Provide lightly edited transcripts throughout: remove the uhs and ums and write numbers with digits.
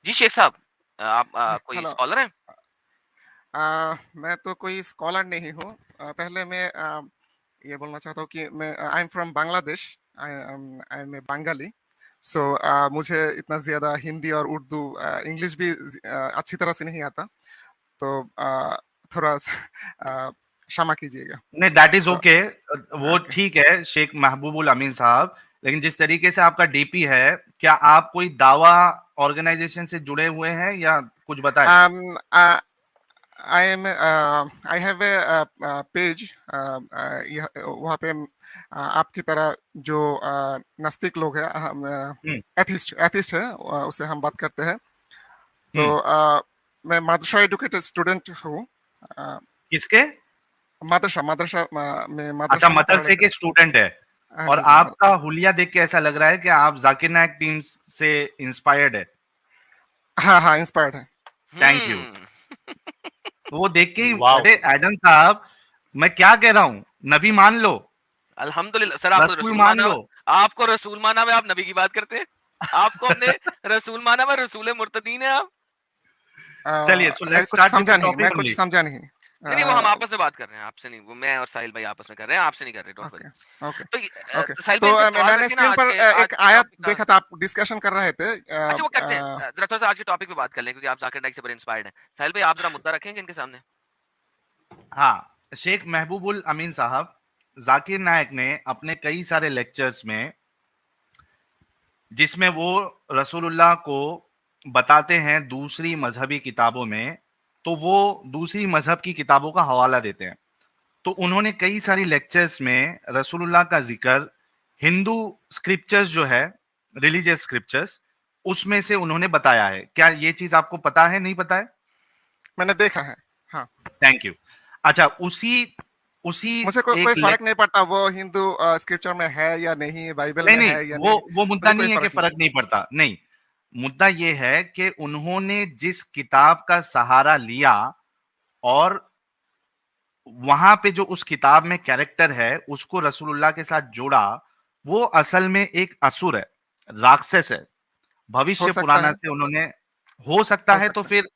जी शेख साहब, आप कोई हेलो। स्कॉलर हैं? मैं तो कोई स्कॉलर नहीं हूँ। पहले मैं ये बोलना चाहता हूँ कि मैं I am from Bangladesh. I am a Bengali. So मुझे इतना ज़्यादा हिंदी और उर्दू इंग्लिश भी अच्छी तरह से नहीं आता। तो थोड़ा क्षमा कीजिएगा। नहीं, दैट इज तो ओके। वो ओके। ठीक है शेख महबूबुल अमीन साहब, लेकिन जिस तरीके से आपका डीपी है, क्या आप कोई दावा ऑर्गेनाइजेशन से जुड़े हुए हैं या कुछ बताए? I am I have a page. वहाँ पे आपकी तरह जो नास्तिक लोग हैं, हम हम्म। एथिस्ट एथिस्ट है, उससे हम बात करते हैं। तो हम्म। मैं मदरसा एडुकेटेड स्टूडेंट हूँ। अ, किसके? मदरसा मदरसा में अच्छा, मदरसा में पढ़ने मदरसे का। के स्टूडेंट है। हाँ और जी जी आपका हुलिया देख के ऐसा लग रहा है कि आप जाकिर नायक टीम से इंस्पायर्ड है। हाँ हाँ, इंस्पायर्ड है। Thank you. हुँ। वो देख के ही, वाओ। अरे एडम साहब, मैं क्या कह रहा हूँ, नबी मान लो, अल्हम्दुलिल्लाह सर, आपको रसूल रसूल मान माना लो। हुआ आपको रसूल माना हुआ है, आप नबी की बात करते हैं? आपको हमने रसूल माना हुआ है, रसूल मुर्तदीन है आप? चलिए, सो लेट्स कुछ स्टार्ट विद समझा द नहीं, मैं टॉपिक कुछ ओनली। समझा नहीं। नहीं, नहीं, वो हम आपस में बात कर रहे हैं, आपसे नहीं। वो मैं और साहिल भाई आपस में कर रहे हैं, आपसे नहीं कर रहे, डोंट वरी। ओके ओके तो ओके। तो साहिल तो भाई इनसे सवाल मैंने रखिए ना स्क्रीन पर आज एक के आयत टॉपिक का। देखा था, आप डिस्कशन कर रहे थे। अच्छा वो करते हैं। ज़रा थोड़ा-सा आज के टॉपिक पे बात कर लें क्योंकि आप ज़ाकिर नाइक से बड़े इंस्पायर्ड हैं। साहिल भाई आप ज़रा मुद्दा रखेंगे इनके सामने? हाँ, शेख महबूबुल अमीन साहब, जाकिर नायक ने अपने कई सारे लेक्चर्स में, जिसमें वो रसूलुल्लाह को बताते हैं दूसरी मजहबी किताबों में, तो वो दूसरी मजहब की किताबों का हवाला देते हैं। तो उन्होंने कई सारी लेक्चर्स में रसूलुल्लाह का जिक्र हिंदू स्क्रिप्चर्स जो है, रिलीजियस स्क्रिप्चर्स, उसमें से उन्होंने बताया है। क्या ये चीज आपको पता है, नहीं पता है? मैंने देखा है। हाँ। Thank you. अच्छा, उसी उसी मुझे कोई एक फर्क नहीं पड़ता वो हिंदू स्क्रिप्चर में है या नहीं, बाइबल नहीं में नहीं, है या वो नहीं। वो मुद्दा मुझे कोई नहीं है कि फर्क नहीं फर्क पड़ता। नहीं पड़ता, नहीं। मुद्दा ये है कि उन्होंने जिस किताब का सहारा लिया और वहां पे जो उस किताब में कैरेक्टर है उसको रसूलुल्लाह के साथ जोड़ा, वो असल में एक असुर है, राक्षस है। हो भविष्य सकता पुराना है। से उन्होंने, हो सकता हो है। तो सकता है। फिर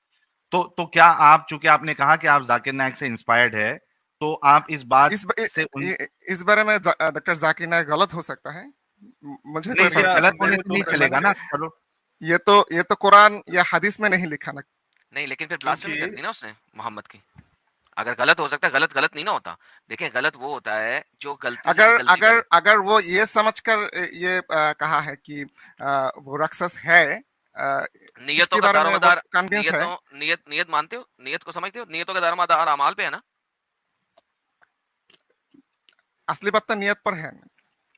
तो क्या आप, चूंकि आपने कहा कि आप जाकिर नायक से इंस्पायर्ड है, तो आप इस बात इस ब- इ- से उन, इ- इस बारे में डॉक्टर जाकिर नायक गलत हो सकता है। मुझे नहीं कोई सिर्फ फर्क भैया नहीं गलत पड़ता। होने मेरे से दो नहीं प्रश्न चलेगा ना, थे। चलो। ये तो कुरान या हदीस में नहीं लिखा ना। नहीं, लेकिन फिर ब्लास्फेमी क्योंकि कर दी ना उसने मोहम्मद की। अगर गलत हो सकता है, गलत गलत नहीं ना होता। देखिए गलत वो होता है जो गलती से कोई अगर गलती अगर करे। अगर वो ये समझकर ये कहा है कि वो राक्षस है, नियतों इसके का बारे में वो दारोमदार कन्विंस्ड है। नियत मानते हो? नियत को समझते हो? नियतों का दारोमदार अमाल पे है ना? असली बात तो नियत पर है ना।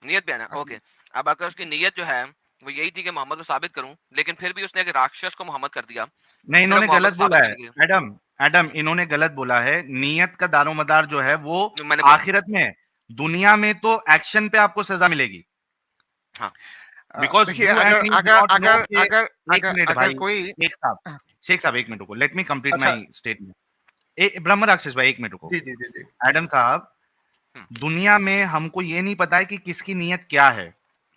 नियत पे है ना? ओके। असली। अब अगर उसकी नियत जो है वो यही थी कि मोहम्मद को साबित करूं, लेकिन फिर भी उसने एक राक्षस को मोहम्मद कर दिया नहीं, सिर्फ इन्होंने मोहम्मद गलत को बोला साबित है। करने के लिए। एडम, एडम, इन्होंने गलत बोला है। नियत का दारोमदार जो है वो जो मैंने बोला। आखिरत में है। दुनिया में तो एक्शन पे आपको सजा मिलेगी, हाँ। बिकॉज देखिए, यू एंड अगर मी डू अगर नॉट नो अगर के। अगर एक अगर मिनट अगर भाई, कोई शेख साहब, हाँ, शेख साहब एक मिनट रुको, लेट मी कंप्लीट अच्छा। My statement. ब्रह्म राक्षस भाई एक मिनट रुको। जी जी जी जी। एडम साहब, हम्म, दुनिया में हमको ये नहीं पता है कि किसकी नीयत क्या है।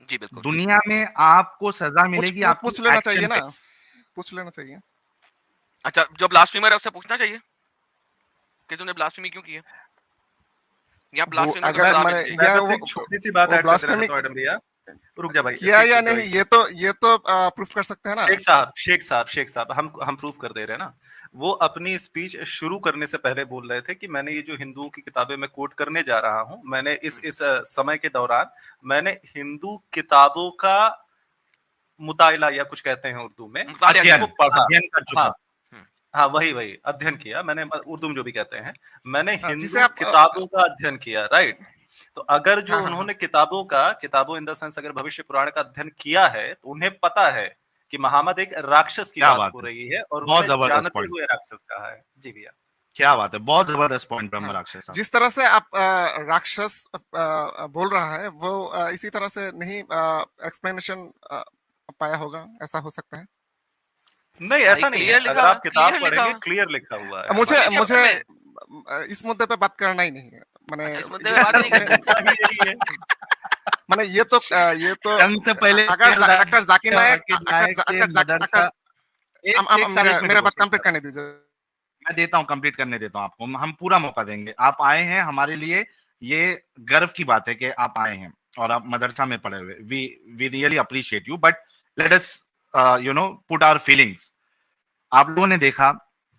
जी बिल्कुल। दुनिया में आपको सजा पूछ मिलेगी पूछ आपकी पूछ लेना चाहिए एक्शन ना। पे। पूछ लेना चाहिए। अच्छा, जो ब्लास्फेमर है उससे पूछना चाहिए कि तूने ब्लास्फेमी क्यों की है, या वो ब्लास्फेमी का मैं अगर सजा मैंने मिल गई। मैं या बस एक छोटी सी बात वो ऐड कर देना ब्लास्फेमी चाहता हूँ एडम भैया। रुक जा भाई, किया या रुक जाओ नहीं, एक ये तो प्रूफ कर सकते हैं ना। शेख साहब हम प्रूफ कर दे रहे हैं ना। वो अपनी स्पीच शुरू करने से पहले बोल रहे थे कि मैंने ये जो हिंदुओं की किताबें मैं कोट करने जा रहा हूँ, मैंने इस समय के दौरान मैंने हिंदू किताबों का मुतायला या कुछ कहते हैं उर्दू में, मुतालिया किया अध्ययन, उसको है। पढ़ा। अध्ययन कर हाँ चुका। हम्म, हाँ, वही वही अध्ययन किया मैंने, उर्दू में जो भी कहते हैं। मैंने हाँ, जिसे हिंदू आप किताबों का अध्ययन किया, राइट। तो अगर जो हाँ हाँ हाँ। उन्होंने किताबों इन द सेंस अगर भविष्य पुराण का अध्ययन किया है, तो उन्हें पता है कि मोहम्मद एक राक्षस की क्या बात बात हो है, रही है और बहुत उन्होंने जबरदस्त जानते पॉइंट। हुए राक्षस कहा है। जी भैया। क्या बात है, बहुत जबरदस्त पॉइंट ब्रह्म हाँ, राक्षस साहब। जिस तरह से आप राक्षस बोल रहा है वो इसी तरह से नहीं एक्सप्लेनेशन पाया होगा, ऐसा हो सकता है। नहीं, भाई ऐसा नहीं है, क्लियर लिखा अगर हुआ आप है, किताब क्लियर लिखा पढ़ेंगे हुआ है। क्लियर लिखा हुआ है मुझे हमारे क्लियर क्या किताब मुझे मतलब में। मैं। इस मुद्दे पे बात करना ही नहीं है। मैंने अच्छा, इस मुद्दे पे ये बात ही नहीं ये करनी। मुद्दा ही यही है। मैंने ये तो जंग से पहले अगर डॉक्टर जाकिर नायक जाकिर नायक के मदरसा। मेरा बात कंप्लीट करने दीजिए। मैं देता हूं, कंप्लीट करने देता हूं आपको, हम पूरा मौका देंगे। आप आए हैं हमारे लिए, ये गर्व की बात है कि आप आए हैं और आप मदरसा में पढ़े हुए। We really appreciate you, but let us put our feelings. आप लोगों ने देखा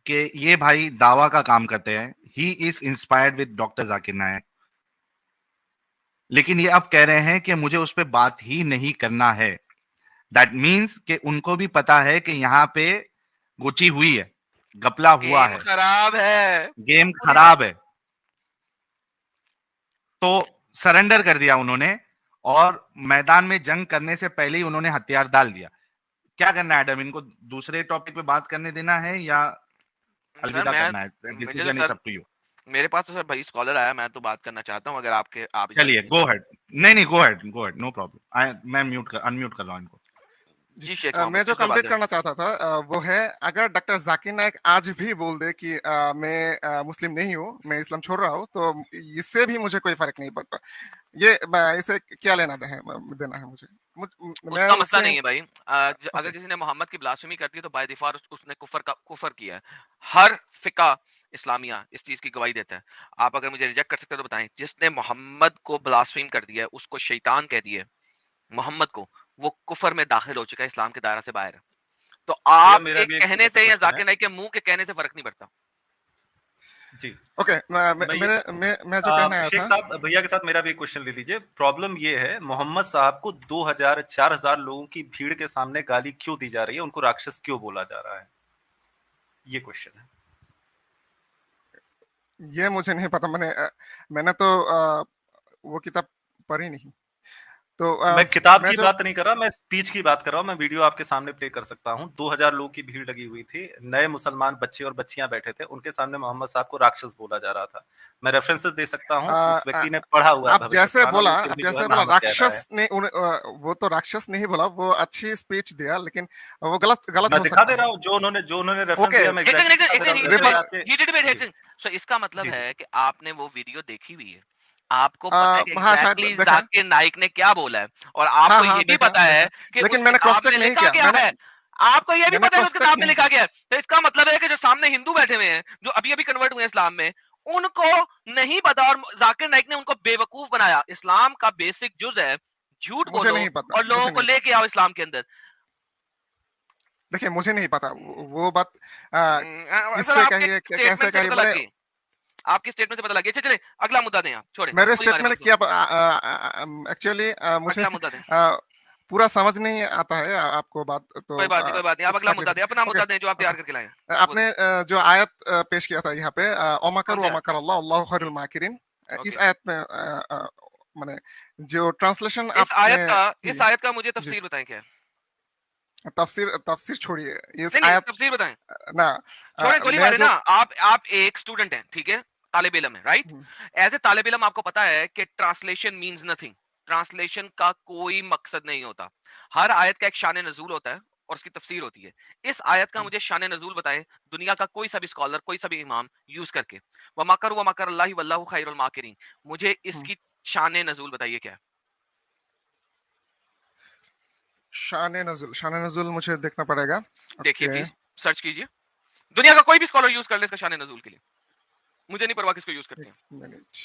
कि ये भाई दावा का काम करते हैं, he is inspired with doctor Zakir Naik, लेकिन ये अब कह रहे हैं कि मुझे उस पर बात ही नहीं करना है। दैट मीन्स कि उनको भी पता है कि यहाँ पे गुची हुई है, गपला हुआ गेम है, खराब है, गेम खराब है। तो सरेंडर कर दिया उन्होंने, और मैदान में जंग करने से पहले ही उन्होंने हथियार डाल दिया। क्या करना है एडम, इनको दूसरे टॉपिक पे बात करने देना है या सर अलविदा मैं करना है? मुझे तो decision is sir up to you. मेरे पास तो सर भाई स्कॉलर आया, मैं तो बात करना चाहता हूँ, अगर आप चलिए इजाजत गो हेड। नहीं, गो हेड, नो प्रॉब्लम। मैं अनम्यूट कर रहा हूँ इनको। जी, जी शेख मोहम्मद मैं जो किस पे बात कंप्लीट करें? करना चाहता था वो है, अगर डॉक्टर जाकिर नाइक आज भी बोल दे कि मैं मुस्लिम नहीं हूँ, मैं इस्लाम छोड़ रहा हूँ, तो इससे भी मुझे कोई फर्क नहीं पड़ता। ये इसे क्या देना है मुझे, मैं उसका मसला उससे। नहीं है भाई। अगर ओके, किसी ने मोहम्मद की ब्लास्फेमी कर दी है तो बाय डिफॉल्ट उसने कुफर किया है। हर फिका इस्लामिया इस चीज की गवाही देता है। आप अगर मुझे रिजेक्ट कर सकते हो तो बताएं, जिसने मोहम्मद को ब्लास्फेम कर दिया है, उसको शैतान कह दिया है, मोहम्मद को, वो कुफर में दाखिल हो चुका है, इस्लाम के दायरा से बाहर है। तो भैया आप मेरा के भी एक कहने छोटा सा से या क्वेश्चन है। जाकिर नाइक के मुंह के कहने से फर्क नहीं पड़ता। जी, ओके, मैं ये मैं जो कहना आया शेख था। साहब भैया के साथ मेरा भी एक क्वेश्चन ले लीजिए। प्रॉब्लम ये है, मोहम्मद साहब को 2000 4000 लोगों की भीड़ के सामने गाली क्यों दी जा रही है, उनको राक्षस क्यों बोला जा रहा है, ये क्वेश्चन है। ये मुझे नहीं पता, मैंने तो वो किताब पढ़ी नहीं, तो मैं किताब मैं की जो बात नहीं कर रहा, मैं स्पीच की बात कर रहा हूं। मैं वीडियो आपके सामने प्ले कर सकता हूं। 2000 लोगों की भीड़ लगी हुई थी, नए मुसलमान बच्चे और बच्चियां बैठे थे, उनके सामने मोहम्मद साहब को राक्षस बोला जा रहा था। मैं रेफरेंसेस दे सकता हूं, आ, उस आ, व्यक्ति ने पढ़ा हुआ है आप भविष्य पुराण, और उसके आप लिए जो है जैसे बोला नामक कह रहा है। राक्षस ने वो तो राक्षस नहीं बोला, वो अच्छी स्पीच दिया, लेकिन वो गलत गलत मैं हो दिखा सकता दे रहा है। हूँ जो उन्होंने रेफरेंस ओके, दिया, मैं एक सेकंड एग्जैक्टली एक दिखा सेकंड दे एक रहा हूँ। Refer second, he did wait, एक सेकंड। सो इसका मतलब जी जी है कि आपने वो वीडियो देखी हुई है, आपको पता है कि हाँ शायद एग्जैक्टली देखा है। जाकिर नाइक ने क्या बोला है, और हाँ आपको हाँ, ये भी पता देखा है है, कि लेकिन उस मैंने क्रॉस किताब चेक में नहीं लिखा किया। क्या है। आपको ये भी मैंने पता है कि क्रॉस उस चेक किताब में नहीं लिखा किया। गया है, तो इसका मतलब है कि जो सामने हिंदू बैठे हुए हैं, जो अभी अभी कन्वर्ट हुए हैं इस्लाम में, उनको नहीं पता, और जाकिर नाइक ने उनको बेवकूफ बनाया। इस्लाम का बेसिक जुज है झूठ मुझे बोलो नहीं पता, और लोगों मुझे को नहीं पता। लेके आओ इस्लाम के अंदर। देखिए, मुझे नहीं पता वो बात सर किससे आपके कही है, कैसे स्टेटमेंट से कही, पता लग गई, आपकी स्टेटमेंट से पता लग गया। चले अगला मुद्दा दें, आप छोड़े मेरे पूरी बात स्टेटमेंट मत सुनो। क्या, एक्चुअली मुझे अगला मुद्दा दें, पूरा समझ नहीं आता है आपको बात, तो कोई बात नहीं, कोई बात नहीं, आप कुछ अगला मुद्दा तकलीफ। दें, अपना ओके मुद्दा दें जो आप ओके, तैयार करके लाए हैं, वो दें। आपने जो आयत पेश किया था यहाँ पे, कौन ओमकर सी व आयत? मकर अल्लाह अल्लाहु खैरुल माकिरीन, इस ओके, आयत में माने जो ट्रांसलेशन आपने की। इस आयत का मुझे जी, तफसीर बताएं क्या है। तफसीर तफसीर छोड़िए, इस नहीं नहीं, आयत तफसीर बताएं, ना छोड़े गोली मैं मारे ना। जो आप एक स्टूडेंट हैं, ठीक है, तालिब इल्म है, राइट। हम्म, एज ए तालिब इल्म आपको पता है कि ट्रांसलेशन मींस नथिंग, ट्रांसलेशन का कोई मकसद नहीं होता। हर आयत का एक शान नजूल होता है और उसकी तफसीर होती है। इस आयत का मुझे शान नजूल बताएं, दुनिया का कोई सा भी स्कॉलर, कोई सा भी इमाम यूज करके। व मकर अल्लाह वल्लाहु खैरुल माकिरीन, मुझे हम्म, इसकी शान नजूल बताइए क्या है। शान नजुल मुझे देखना पड़ेगा। देखिए ओके, प्लीज, सर्च कीजिए, दुनिया का कोई भी स्कॉलर यूज कर ले इसका शान नजूल के लिए, मुझे नहीं परवाह किसको यूज करते एक हैं। मिनट।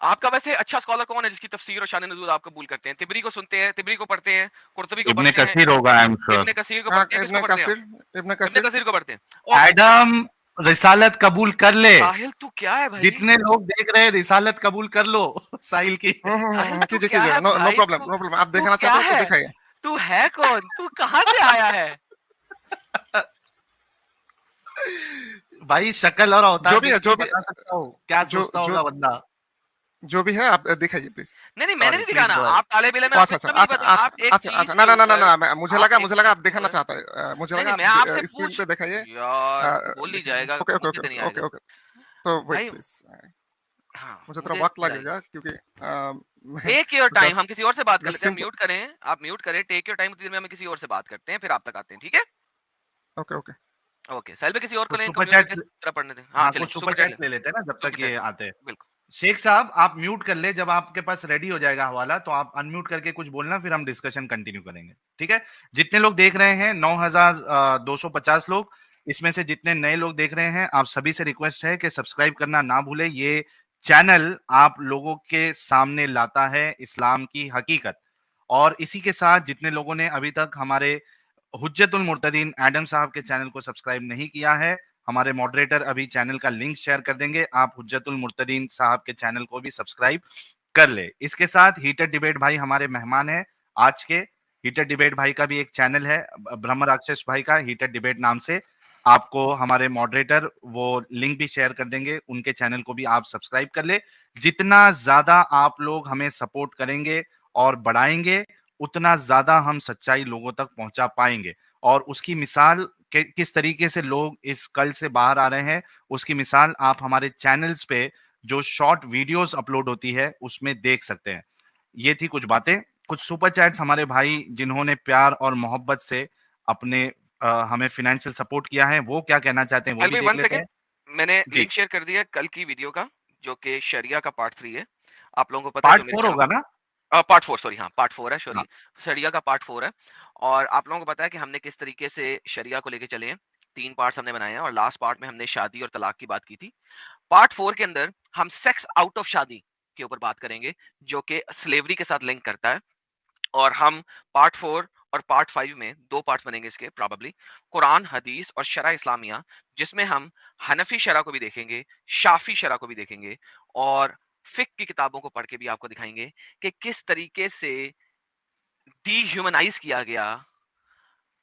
आपका वैसे अच्छा स्कॉलर कौन है जिसकी तफसीर और शान नज़ूल आप कबूल करते हैं? तिबरी को सुनते हैं, तिबरी को पढ़ते हैं, कुर्तुबी को इब्ने पढ़ते हैं, कसीर होगा, आई एम श्योर। इब्ने कसीर को हाँ, पढ़ते हैं, किसको पढ़ते हैं आप? इब्न इब्ने कसीर। कसीर को पढ़ते हैं। ओके, एडम, रिसालत कबूल कर ले। साहिल तू क्या है भाई? जितने लोग देख रहे हैं, रिसालत कबूल कर लो साहिल की। साहिल तू कीजिए क्या कीजिए, है नो नो भाई? प्रॉब्लम, नो प्रॉब्लम, आप तू देखना क्या चाहते हो तो है? दिखाइए। तू है कौन? तू कहां से आया है? भाई शक्ल और अवतार जो भी है, देख के बता सकता हूँ क्या जो सोचता जो होगा बंदा। जो भी है, आप दिखाइए प्लीज। नहीं नहीं, मैंने सॉरी, नहीं प्लीज दिखाना, गो अहेड। आप तालिब इल्म में, अच्छा आपको अच्छा इतना भी नहीं अच्छा पता। अच्छा आप एक अच्छा चीज अच्छा, के ऊपर, ना, मुझे आप लगा एक आप चीज के दिखाना ऊपर, चाहते हैं, मुझे नहीं लगा नहीं, मैं आप आपसे स्क्रीन पूछ, पे दिखाइए। यार बोल ही दिखाइए, जाएगा, ओके ओके मस्जिद ओके नहीं ओके आएगा ओके, तो वेट भाई। प्लीज, हाँ मुझे थोड़ा मुझे वक्त बताइए, लगेगा क्योंकि मैं टेक योर टाइम, जस्ट हम किसी और से बात कर जस्ट लेते हैं। सिंपल। म्यूट करें, आप म्यूट करें, टेक योर टाइम, उतनी देर में हम किसी और से बात करते हैं, फिर आप तक आते हैं, ठीक है? ओके ओके, ओके, साहिल पे किसी और को कुछ लें, इनको सुपर म्यूट चैट्स, करके तरह पढ़ने दें। हाँ हाँ चलें, कुछ सुपर सुपर चैट चैट्स लें, ले लेते हैं ना जब सुपर तक ये चैट, आते हैं। बिल्कुल। शेख साहब आप म्यूट कर ले, जब आपके पास रेडी हो जाएगा हवाला तो आप अनम्यूट करके कुछ बोलना, फिर हम डिस्कशन कंटिन्यू करेंगे, ठीक है? जितने लोग देख रहे हैं 9250 लोग, इसमें से जितने नए लोग देख रहे हैं आप सभी से रिक्वेस्ट है कि सब्सक्राइब करना ना भूले। ये चैनल आप लोगों के सामने लाता है इस्लाम की हकीकत। और इसी के साथ जितने लोगों ने अभी तक हमारे हुज्जतुल मुर्तदीन एडम साहब के चैनल को सब्सक्राइब नहीं किया है, हमारे मॉडरेटर अभी चैनल का लिंक शेयर कर देंगे, आप हुज्जतुल मुर्तदीन साहब के चैनल को भी सब्सक्राइब कर ले। इसके साथ हीटर डिबेट भाई हमारे मेहमान हैं आज के। हीटर डिबेट भाई का भी एक चैनल है, ब्रह्म राक्षस भाई का हीटर डिबेट नाम से, आपको हमारे मॉडरेटर वो लिंक भी शेयर कर देंगे, उनके चैनल को भी आप सब्सक्राइब कर ले। जितना ज्यादा आप लोग हमें सपोर्ट करेंगे और बढ़ाएंगे, उतना ज्यादा हम सच्चाई लोगों तक पहुंचा पाएंगे। और उसकी मिसाल किस तरीके से लोग इस कल्ट से बाहर आ रहे हैं, उसकी मिसाल आप हमारे चैनल्स पे जो शॉर्ट वीडियोस अपलोड होती है उसमें देख सकते हैं। ये थी कुछ बातें। कुछ सुपर चैट्स हमारे भाई जिन्होंने प्यार और मोहब्बत से अपने हमें फाइनेंशियल सपोर्ट किया है, वो क्या कहना चाहते हैं वो भी भाई देख 1 लेते सेकंड, हैं। मैंने जी, लिंक शेयर कर दिया है कल की वीडियो का, जो कि शरिया का पार्ट 3 है। आप लोगों को पता है पार्ट जो मेरे 4 चैनल होगा ना? पार्ट 4, सॉरी, हाँ पार्ट 4 है, हाँ, सॉरी, शरिया का पार्ट 4 है। और आप लोगों को पता है कि हमने किस तरीके से शरिया को लेके चले हैं। 3 पार्ट्स हमने बनाए हैं और लास्ट पार्ट में हमने शादी और तलाक की बात की थी। पार्ट 4 के अंदर हम सेक्स आउट ऑफ शादी के ऊपर बात करेंगे, जो कि स्लेवरी के साथ लिंक करता है। और हम पार्ट 4 और पार्ट 5 में 2 पार्ट्स बनेंगे इसके प्रोबेबली, कुरान, हदीस और शरा इस्लामिया, जिसमें हम हनफी शरा को भी देखेंगे, शाफी शरा को भी देखेंगे और फिक की किताबों को पढ़ के भी आपको दिखाएंगे कि किस तरीके से डीह्यूमनाइज किया गया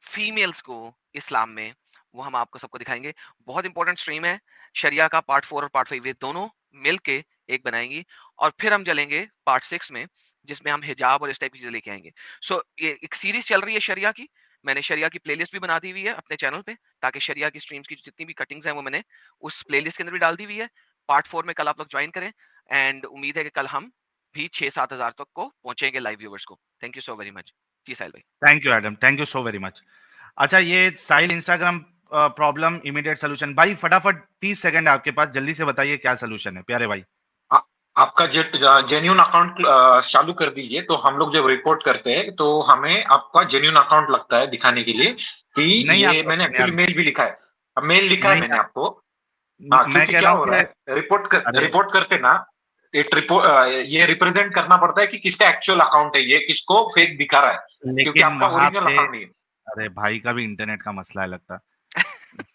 फीमेल्स को इस्लाम में, वो हम आपको सबको दिखाएंगे। बहुत इंपॉर्टेंट स्ट्रीम है। शरिया का पार्ट 4 और पार्ट 5 ये दोनों मिलके एक बनाएंगी। और फिर हम चलेंगे पार्ट 6 में, जिसमें हम हिजाब और इस टाइप की चीजें लेके आएंगे। सो ये एक सीरीज चल रही है शरिया की। मैंने शरिया की प्लेलिस्ट भी बना दी हुई है अपने चैनल पे, ताकि शरिया की स्ट्रीम्स की जितनी भी कटिंग्स हैं वो मैंने उस प्लेलिस्ट के अंदर भी डाल दी हुई है। पार्ट 4 में कल आप लोग ज्वाइन करें, एंड उम्मीद है कि कल हम भी 6-7 हजार तक को पहुंचेंगे लाइव व्यूवर्स को। Thank you so very much जी साहिल भाई। Thank you Adam, thank you so very much. अच्छा, ये Sahil Instagram problem immediate solution, भाई फटाफट 30 सेकंड है आपके पास, जल्दी से बताइए क्या सोल्यूशन है प्यारे भाई। आपका जेन्यून अकाउंट चालू कर दीजिए, तो हम लोग जब रिपोर्ट करते हैं तो हमें आपका जेन्यून अकाउंट लगता है दिखाने के लिए कि नहीं आ ये मैंने सकते यार, एक्चुअली मेल भी लिखा है, मेल लिखा है नहीं मैंने आ, आपको। हाँ, मैं क्योंकि कह क्या रहा हूँ हो रहा कि है, अरे रिपोर्ट करते ना, एक रिपोर्ट ये रिप्रेजेंट करना पड़ता है कि किसका एक्चुअल अकाउंट है, ये किसको फेक दिखा रहा है, क्योंकि लेकिन आपका वहां ओरिजिनल पे, अकाउंट नहीं है। अरे भाई का भी इंटरनेट का मसला है लगता,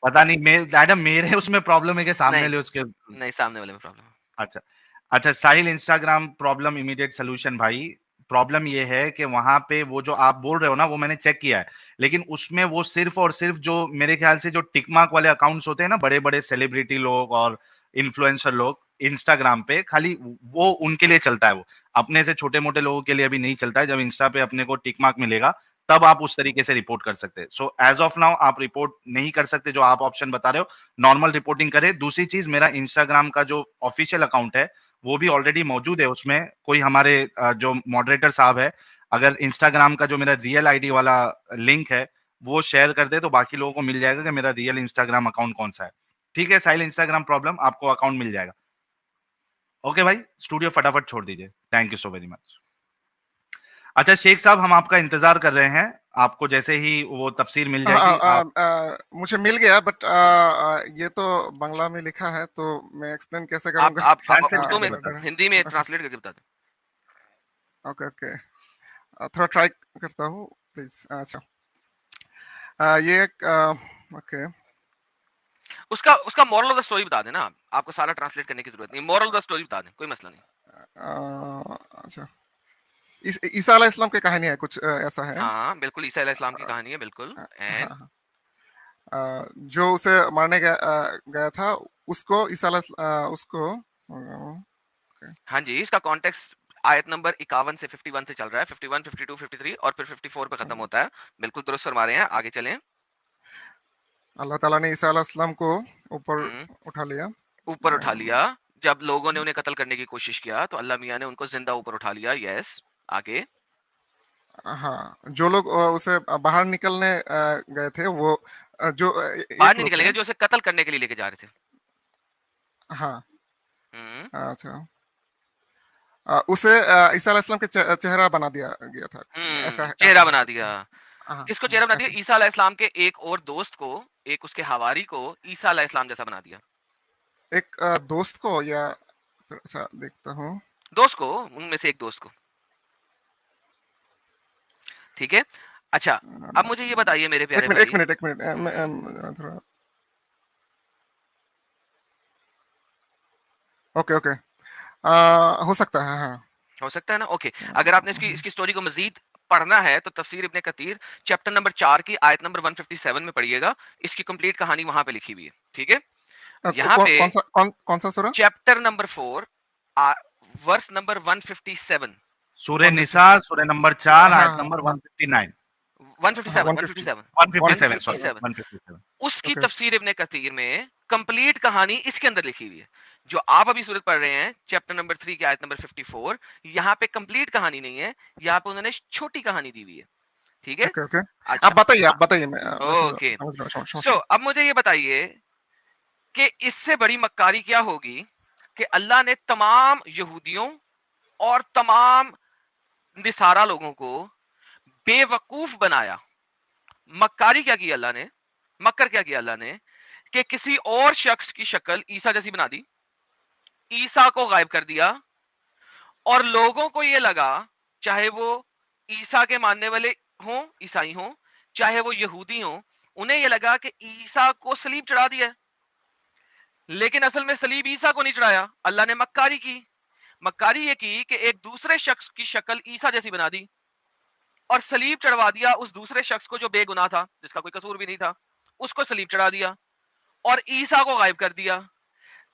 पता नहीं मेरे एडम मेरे उसमें प्रॉब्लम है कि सामने नहीं, वाले उसके। नहीं, सामने वाले में प्रॉब्लम है। अच्छा, अच्छा साहिल इंस्टाग्राम प्रॉब्लम इमीडिएट सोल्यूशन भाई। प्रॉब्लम ये है कि वहां पे वो जो आप बोल रहे हो ना वो मैंने चेक किया है, लेकिन उसमें वो सिर्फ और सिर्फ जो मेरे ख्याल से जो टिक मार्क वाले अकाउंट्स होते हैं ना, बड़े बड़े सेलिब्रिटी लोग और इन्फ्लुएंसर लोग इंस्टाग्राम पे, खाली वो उनके लिए चलता है। वो अपने से छोटे मोटे लोगों के लिए अभी नहीं चलता है। जब इंस्टा पे अपने को टिक मार्क मिलेगा तब आप उस तरीके से रिपोर्ट कर सकते हैं। सो एज ऑफ नाउ आप रिपोर्ट नहीं कर सकते, जो आप ऑप्शन बता रहे हो, नॉर्मल रिपोर्टिंग करें। दूसरी चीज, मेरा इंस्टाग्राम का जो ऑफिशियल अकाउंट है वो भी ऑलरेडी मौजूद है। उसमें कोई हमारे जो मॉडरेटर साहब है, अगर इंस्टाग्राम का जो मेरा रियल आईडी वाला लिंक है वो शेयर कर दे तो बाकी लोगों को मिल जाएगा कि मेरा रियल इंस्टाग्राम अकाउंट कौन सा है। ठीक है साहिल इंस्टाग्राम प्रॉब्लम, आपको अकाउंट मिल जाएगा। ओके भाई, स्टूडियो फटाफट छोड़ दीजिए, thank you so very much. अच्छा शेख साहब, हम आपका इंतजार कर रहे हैं, आपको जैसे ही वो तफसीर मिल जाएगी आप। मुझे मिल गया, बट ये तो बांग्ला में लिखा है, तो मैं एक्सप्लेन कैसे आप करूंगा? आप आप ट्रांसलेट उर्दू में, करके बता दें। हिंदी में ट्रांसलेट करके बता दें। ओके ओके, थोड़ा ट्राई करता हूँ प्लीज। अच्छा, ये ओके, उसका उसका मॉरल ऑफ द स्टोरी बता देना। आपको सारा ट्रांसलेट करने की जरूरत नहीं, मॉरल ऑफ द स्टोरी बता दें, कोई मसला नहीं। अच्छा, ईसा अलैहि इस्लाम की कहानी है, कुछ ऐसा है। हाँ बिल्कुल, ईसा अलैहि इस्लाम की अ, कहानी है बिल्कुल। हाँ एंड हाँ, जो उसे मारने गया था, उसको ईसा उसको हाँ जी, इसका कॉन्टेक्स्ट आयत नंबर 51 से 51 से चल रहा है, 51, 52, 53 और फिर 54 पे खत्म होता है। बिल्कुल दुरुस्त फरमा रहे हैं, आगे चलें। अल्लाह ताला ने ईसा अलैहि इस्लाम को ऊपर हम्म, उठा लिया। ऊपर उठा अम, लिया। जब लोगों ने उन्हें कत्ल करने की कोशिश किया तो अल्लाह मियाँ ने उनको जिंदा ऊपर उठा लिया। यस, आगे। हाँ, जो लोग उसे बाहर निकलने गए थे, वो जो बाहर एक नहीं लोग थे। निकलेंगे, जो उसे कत्ल करने के लिए लेके जा रहे थे। हाँ, हम्म, अच्छा, उसे ईसा अलैहिस्सलाम के चेहरा बना दिया गया था, ऐसा चेहरा बना दिया। हाँ, किसको चेहरा बना दिया? ऐसा। ईसा अलैहिस्सलाम के एक और दोस्त को, एक उसके हवारी को ईसा अलैहिस्सलाम जैसा बना दिया। एक दोस्त को या फिर अच्छा देखता हूँ। दोस्त को, उनमें से एक दोस्त को। ठीक है, अच्छा अब मुझे ये बताइए मेरे प्यारे भाई। एक मिनट थोड़ा। ओके हो सकता है, हाँ। हो सकता है ना, ओके। अगर आपने इसकी स्टोरी को मजीद पढ़ना है तो तफसीर इब्ने कतीर चैप्टर नंबर 4 की आयत नंबर 157 में पढ़िएगा। इसकी कंप्लीट कहानी वहां पे लिखी हुई है, ठीक है। यहाँ पे कौन सा सूरा? Chapter number 4 verse number 157। सूरह निसा सूरह नंबर 4 आयत नंबर 159 157 उसकी तफसीर इब्ने कतीर में कंप्लीट कहानी इसके अंदर लिखी हुई है। जो आप अभी सूरत पढ़ रहे हैं चैप्टर नंबर 3 की आयत नंबर 54, यहाँ पे कंप्लीट कहानी नहीं है, यहाँ पे उन्होंने छोटी कहानी दी हुई है, ठीक है। ओके अच्छा, आप बताइए मैं ओके। सो अब मुझे ये बताइए कि इससे बड़ी मक्कारी क्या होगी कि अल्लाह ने तमाम यहूदियों और तमाम निसारा लोगों को बेवकूफ बनाया। मक्कारी क्या की अल्लाह ने, मक्कर क्या किया अल्लाह ने कि किसी और शख्स की शक्ल ईसा जैसी बना दी, ईसा को गायब कर दिया, और लोगों को यह लगा, चाहे वो ईसा के मानने वाले हों, ईसाई हों, चाहे वो यहूदी हों, उन्हें यह लगा कि ईसा को सलीब चढ़ा दिया। लेकिन असल में सलीब ईसा को नहीं चढ़ाया, अल्लाह ने मक्कारी की। मक्कारी ये की कि एक दूसरे शख्स की शक्ल ईसा जैसी बना दी और सलीब चढ़वा दिया उस दूसरे शख्स को जो बेगुनाह था, जिसका कोई कसूर भी नहीं था, उसको सलीब चढ़ा दिया और ईसा को गायब कर दिया।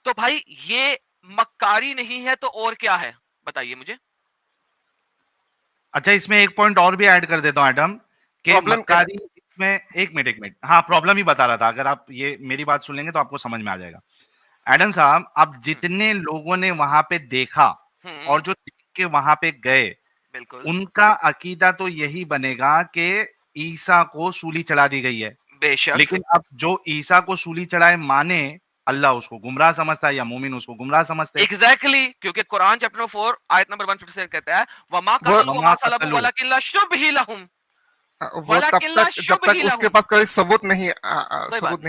तो भाई ये मक्कारी नहीं है तो और क्या है, बताइए मुझे। अच्छा, इसमें एक पॉइंट और भी ऐड कर देता हूं एडम कि मक्कारी इसमें एक मिनट हाँ प्रॉब्लम ही बता रहा था। अगर आप ये मेरी बात सुन लेंगे तो आपको समझ में आ जाएगा। एडम साहब, अब जितने लोगों ने वहां पे देखा और जो देख के वहां पे गए, बिल्कुल उनका अकीदा तो यही बनेगा कि ईसा को सूली चढ़ा दी गई है। बेशक। लेकिन अब जो ईसा को सूली चढ़ाए माने, अल्लाह उसको गुमराह समझता है या मोमिन उसको गुमराह समझते हैं। एग्जैक्टली, क्योंकि कुरान चैप्टर 4 आयत नंबर 157 कहता है वमा कतलू वमा सलबू वलाकिन लशुबही लहुम, वो तब तक जब तक उसके पास कोई सबूत नहीं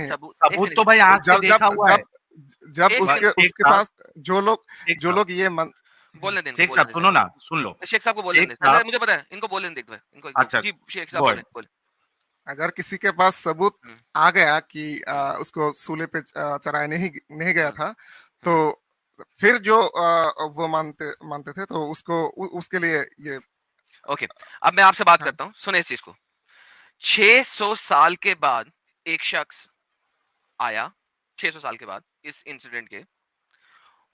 सबूत तो भाई आंख से देखा हुआ है। जब उसके पास जो लोग ये बोलने दें, शेख साहब सुनो ना, सुन लो, शेख साहब को बोलने दें, मुझे पता है इनको बोलने दें, इनको अच्छा जी शेख साहब बोले। अगर किसी के पास सबूत आ गया कि उसको सूले पे चढ़ाया नहीं गया था, तो फिर जो वो मानते थे तो उसके लिए ये ओके। अब मैं आपसे बात करता हूँ, सुने इस चीज को। 600 साल के बाद एक शख्स आया, 600 साल के बाद इस इंसिडेंट के,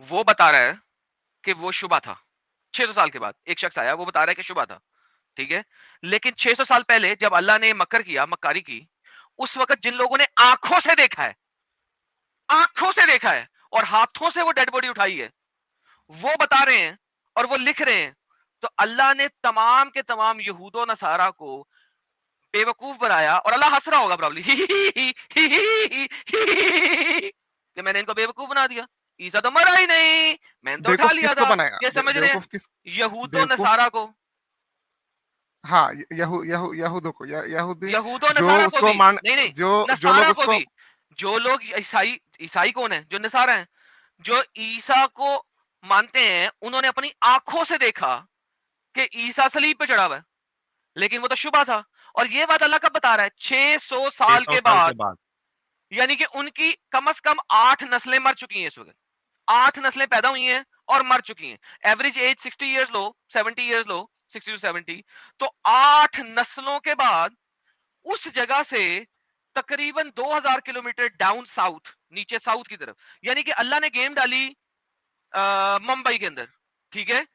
वो बता रहा है कि वो शुबा था। 600 साल के बाद एक शख्स आया, वो बता रहा है कि शुबा था, ठीक है। लेकिन 600 साल पहले जब अल्लाह ने मक्कारी की, उस वक्त जिन लोगों ने आंखों से देखा है और हाथों से वो डेड बॉडी उठाई है, वो बता रहे हैं और वो लिख रहे हैं। तो अल्लाह ने तमाम के तमाम यहूदो नसारा को बेवकूफ बनाया, और अल्लाह हंस रहा होगा प्रॉब्ली कि मैंने इनको बेवकूफ बना दिया, ईसा तो मरा ही नहीं, मैंने तो उठा लिया था। ये समझ रहे हैं यहूदो नसारा को, हाँ यहूदों को यहूदी यहूदो नसारा को भी नहीं जो लोग ईसाई कौन है, जो नसारा हैं, जो ईसा को मानते हैं, उन्होंने अपनी आंखों से देखा कि ईसा सलीब पे चढ़ा हुआ है, लेकिन वो तो शुबा था। और ये बात अल्लाह कब बता रहा है? 600 साल के बाद। यानी कि उनकी कम से कम 8 नस्लें मर चुकी हैं इस वक्त, 8 नस्लें पैदा हुई हैं और मर चुकी हैं। Average age 60 years low, 70 years low, 60 to 70, तो 8 नस्लों के बाद उस जगह से तकरीबन 2000 किलोमीटर डाउन साउथ, नीचे साउथ की तरफ, यानी कि अल्लाह ने गेम डाली मुंबई के अंदर, ठीक है,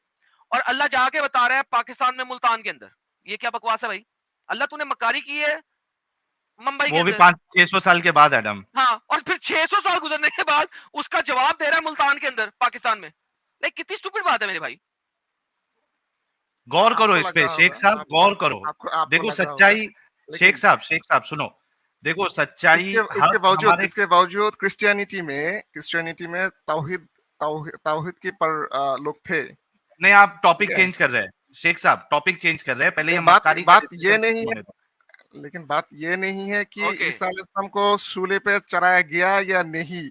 और अल्लाह जाके बता रहा है पाकिस्तान में मुल्तान के अंदर। ये क्या बकवास है भाई? अल्लाह तूने मक्कारी की है मुंबई के अंदर, वो भी 500-600 साल के बाद एडम। हाँ, और फिर 600 साल गुजरने के बाद उसका जवाब दे रहा है मुल्तान के अंदर पाकिस्तान में। लाइक कितनी स्टूपिड बात है मेरे भाई। गौर करो इस पे शेख साहब, गौर करो। देखो सच्चाई, शेख साहब सुनो, देखो सच्चाई इसके बावजूद क्रिश्चियनिटी में तौहीद के पर लोग थे नहीं, आप टॉपिक ठीक है। चेंज कर रहे हैं शेख साहब, टॉपिक चेंज कर रहे हैं। पहले ये बात मक्कारी का बात ये डिस्कशन नहीं है, होने दो। लेकिन बात ये नहीं है कि ओके। ईसा अलैहिस्सलाम को शूले पे चढ़ाया गया या नहीं।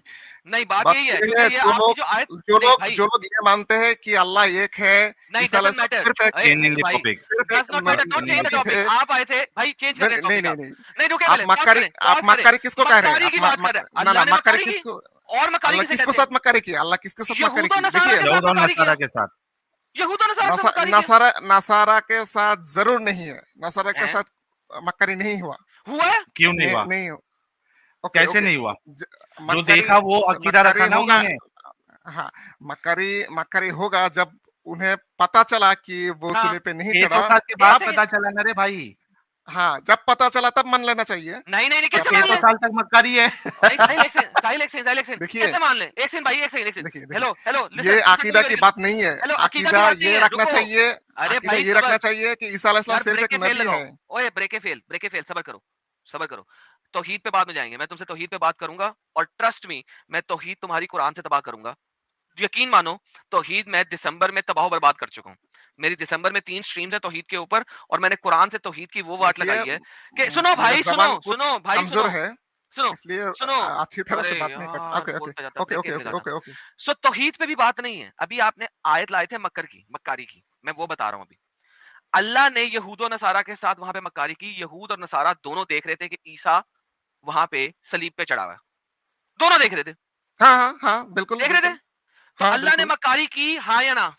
नहीं, बात बात यही है, ये क्योंकि है ये आपकी जो आयत नहीं भाई, जो लोग ये मानते हैं कि अल्लाह एक है, नहीं, ईसा डजंट अलैहिस्सलाम मैटर। सिर्फ एक Changing the भाई, topic. Does not matter, don't change the Nabi topic. थे। आप आए थे भाई, चेंज करते हैं नहीं टॉपिक। नहीं आप नहीं, नहीं, रुके आप पहले, पॉज करें, आप पॉज करें। मक्कारी किसको कह रहे हैं? मक्कारी की बात कर रहे हैं। ना अल्लाह ने मक्कारी मक्कारी की, किसको, और मक्कारी अल्लाह किसे किसको कहते हैं? साथ मक्कारी की? अल्लाह किसके साथ मक्कारी यहूद और की? नसारा देखिए, के साथ यहूद और मक्कारी किया। नसारा के साथ। यहूद और नसारा के साथ मक्कारी किया। नसारा के साथ जरूर नहीं है, नसारा के हैं? साथ मक्कारी नहीं हुआ। हुआ है? क्यों नहीं हुआ? नहीं हो- ओके, कैसे ओके। नहीं हुआ? ज- जो मक्कारी देखा वो अकीदा मक्कारी रखा ना होगा। उन्होंने। हाँ, मक्कारी होगा जब उन्हें पता चला कि वो हाँ। सूली पे नहीं 600 चढ़ा। साल के बाद एक पता चला ना रे भाई। हाँ, जब पता चला तब मान लेना चाहिए। नहीं नहीं नहीं, तो कैसे मान 600 ले? साल तक मक्कारी है। भाई, साहिल एक सेकंड, साहिल एक सेकंड, साहिल एक सेकंड, देखिए, कैसे मान ले? एक सेकंड भाई, एक सेकंड, एक सेकंड। देखिए, हेलो हेलो, ये listen, अकीदा listen की to me, बात नहीं है। हेलो, अकीदा की अकीदा बात नहीं ये है, रखना रुको। चाहिए, अरे अकीदा भाई, ये सबर। रखना चाहिए कि ईसा अलैहिस्सलाम यार, सिर्फ ब्रेक एक के फेल नबी लगाओ। है। ओए, ब्रेक के फेल, सबर करो, सबर करो। तौहीद पे बाद में जाएंगे, मैं तुमसे तौहीद पे बात करूंगा, और ट्रस्ट मी, मैं तौहीद तुम्हारी कुरान से तबाह करूंगा। यकीन मानो, तौहीद मैं दिसंबर में तबाह बर्बाद कर चुका हूँ। मेरी दिसंबर में 3 स्ट्रीम्स है तौहीद के ऊपर, और मैंने कुरान से तौहीद की वो वाट देखिए, लगाई है कि सुनो मेरा भाई, सुनो ज़बान कुछ सुनो भाई, कमजोर सुनो है, सुनो इसलिए सुनो। अच्छी तरह अरे से बात नहीं करता। यार, ओके, ओके, बोलता जाता, ओके, ब्रेक ओके, कैसे ओके, लगाता? Okay, okay. सो तौहीद पे भी बात नहीं है। अभी आपने आयत लाए थे मक्कारी की, मैं वो बता रहा हूँ अभी। अल्लाह ने यहूद और नसारा के साथ वहां पे मक्कारी की। यहूद और नसारा दोनों देख रहे थे कि ईसा वहां पे सलीब पे चढ़ा हुआ है। दोनों देख रहे थे, हाँ, हाँ, हाँ, बिल्कुल, देख रहे थे। बिल्कुल। तो हाँ, अल्लाह ने बिल्कुल। मक्कारी की, हाँ या ना?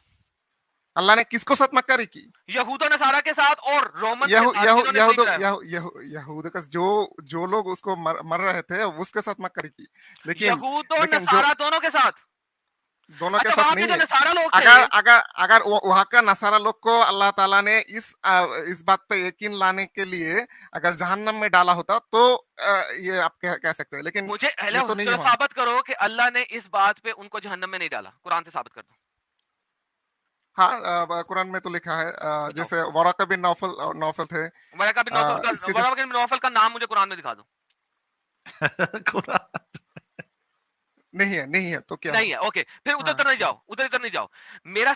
अल्लाह ने किसको साथ मक्कारी की? यहूद और नसारा के साथ और रोमन के यहू साथ, यहू जिन्होंने यहूद सलीब चढ़ाया। यहूद का जो लोग उसको मर रहे थे, उसके साथ मक्कारी की। लेकिन यहूद और लेकिन जो नसारा दोनों के साथ। दोनों के अच्छा, साथ वहां के नहीं जो है। नसारा लोग थे, अगर अगर अगर वहां का नसारा लोग को अल्लाह ताला ने इस बात पे यकीन लाने के लिए अगर जहन्नम में डाला होता तो ये आप कह सकते हैं, लेकिन मुझे ये हेलो, तो नहीं चलो हुआ। साबित करो कि अल्लाह ने इस बात पे उनको जहन्नम में नहीं डाला। कुरान से साबित कर दो, हाँ, कुरान में तो लिखा है, बताओ। जैसे वराका बिन नौफल नौफल थे। इसके वराका बिन नौफल का नाम मुझे कुरान में दिखा दो। नहीं है तो क्या नहीं हो? है, ओके, फिर उधर हाँ, उधर नहीं जाओ, उधर इधर नहीं जाओ। मेरा